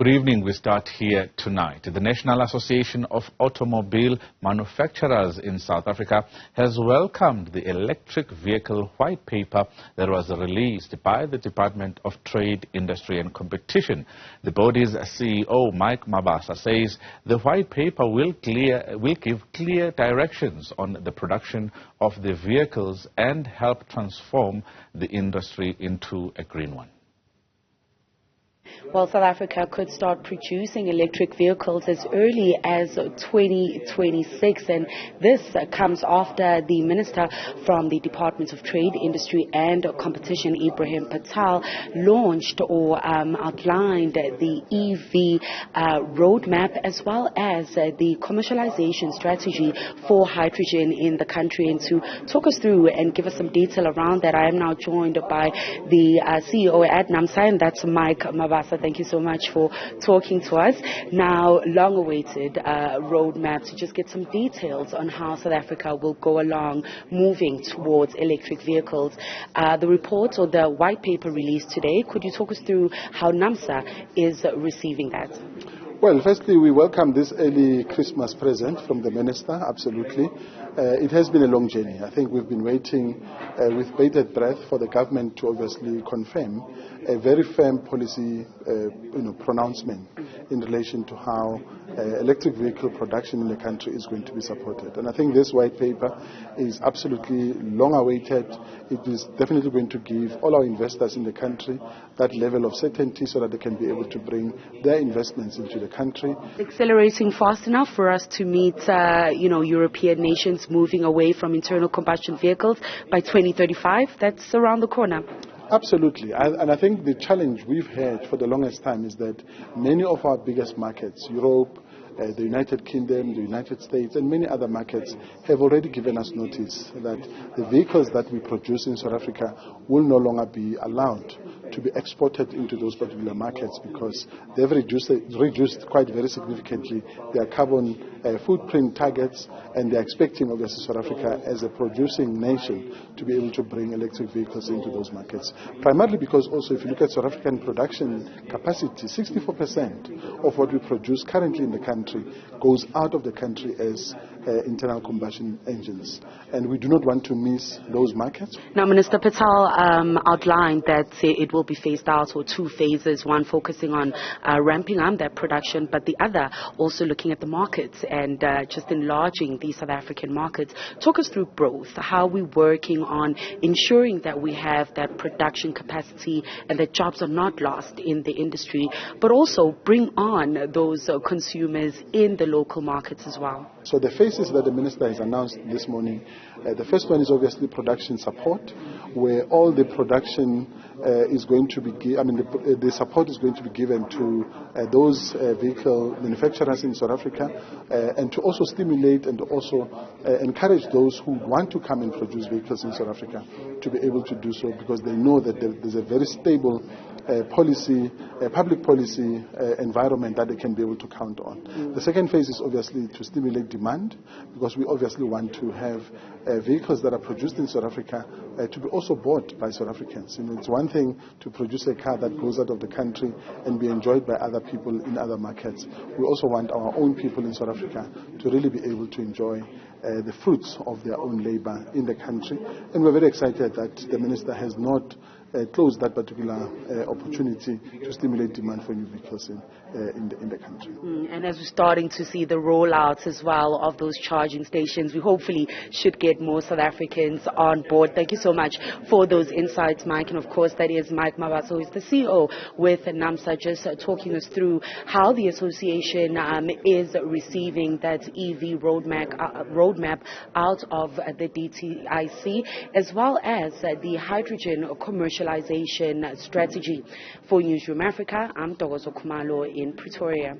Good evening. We start here tonight. The National Association of Automobile Manufacturers in South Africa has welcomed the electric vehicle white paper that was released by the Department of Trade, Industry and Competition. The body's CEO Mike Mabasa says the white paper will give clear directions on the production of the vehicles and help transform the industry into a green one. Well, South Africa could start producing electric vehicles as early as 2026, and this comes after the Minister from the Department of Trade, Industry and Competition, Ibrahim Patel, launched or outlined the EV roadmap as well as the commercialization strategy for hydrogen in the country. And to talk us through and give us some detail around that, I am now joined by the CEO at Naamsa, and that's Mike Mabasa. Thank you so much for talking to us. Now, long-awaited roadmap to just get some details on how South Africa will go along moving towards electric vehicles. The report or the white paper released today, could you talk us through how Naamsa is receiving that? Well, firstly, we welcome this early Christmas present from the Minister, absolutely. It has been a long journey. I think we've been waiting with bated breath for the government to obviously confirm a very firm policy pronouncement in relation to how electric vehicle production in the country is going to be supported. And I think this white paper is absolutely long awaited. It is definitely going to give all our investors in the country that level of certainty so that they can be able to bring their investments into the country. Accelerating fast enough for us to meet, European nations moving away from internal combustion vehicles by 2035. That's around the corner. Absolutely. And I think the challenge we've had for the longest time is that many of our biggest markets, Europe, the United Kingdom, the United States, and many other markets have already given us notice that the vehicles that we produce in South Africa will no longer be allowed to be exported into those particular markets because they've reduced quite very significantly their carbon footprint targets, and they're expecting, obviously, South Africa as a producing nation to be able to bring electric vehicles into those markets. Primarily because also if you look at South African production capacity, 64% of what we produce currently in the country goes out of the country as internal combustion engines, and we do not want to miss those markets. Now, Minister Patel outlined that it will be phased out, or two phases, one focusing on ramping up that production, but the other also looking at the markets and just enlarging the South African markets. Talk us through both. How are we working on ensuring that we have that production capacity and that jobs are not lost in the industry, but also bring on those consumers in the local markets as well? So the phases that the Minister has announced this morning, the first one is obviously production support, where all the production is going to be, the support is going to be given to those vehicle manufacturers in South Africa, and to also stimulate and also encourage those who want to come and produce vehicles in South Africa to be able to do so, because they know that there's a very stable public policy environment that they can be able to count on. The second phase is obviously to stimulate demand, because we obviously want to have vehicles that are produced in South Africa to be also bought by South Africans. It's one thing to produce a car that goes out of the country and be enjoyed by other people in other markets. We also want our own people in South Africa to really be able to enjoy the fruits of their own labor in the country. And we're very excited that the Minister has not close that particular opportunity to stimulate demand for new vehicles in the country. And as we're starting to see the rollouts as well of those charging stations, we hopefully should get more South Africans on board. Thank you so much for those insights, Mike. And of course, that is Mike Mabasa, who is the CEO with Naamsa, just talking us through how the association is receiving that EV roadmap out of the DTIC, as well as the hydrogen commercialization strategy. For Newzroom Afrika, I'm Ntokozo Khumalo in Pretoria.